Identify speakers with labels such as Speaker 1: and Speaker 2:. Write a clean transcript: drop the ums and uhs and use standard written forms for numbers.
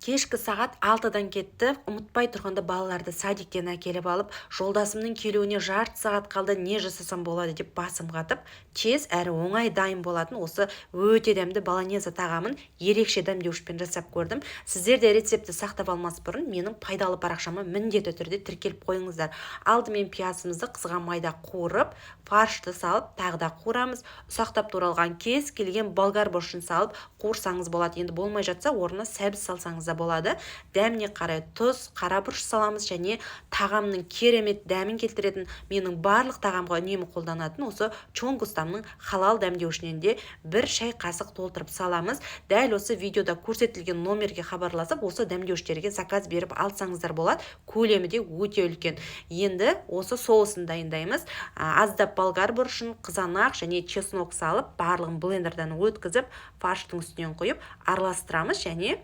Speaker 1: Кешкі сағат 6-дан кетті. Ұмытпай тұрғанда балаларды садиктен әкеліп алып, жолдасымның келуіне жарты сағат қалды, не жасасам болады деп басым қатып, тез әрі оңай дайын болатын осы өте дәмді болонеза тағамын ерекше дәмдеуішпен жасап көрдім. Сіздер де рецепті сақтап алмас бұрын менің пайдалы парақшама міндетті түрде тіркеліп қойыңыздар. Алдымен пиязымызды қызған майда қуырып, фаршты салып, тағы да қуырамыз. Ұсақтап туралған кез келген болгар борщын салып қуырсаңыз болады. Енді болмай жатса, орнына сәбіз салсаңыз да болады. Дәміне қарай тұз, қара бұрыш саламыз және тағамның керемет дәмін келтіретін, менің барлық тағамға үнемі қолданатын осы чонгустамның халал дәмдеуішінен де 1 шай қасық толтырып саламыз. Дәл осы видеода көрсетілген номерге хабарласып, осы дәмдеуіштерге заказ беріп алсаңыздар болады. Көлемі де өте үлкен. Енді осы соусын дайындаймыз. Аздап болгар бұрышын, қызанақ және чеснок салып, барлығын блендерден өткізіп, фарштың үстінен қойып араластырамыз және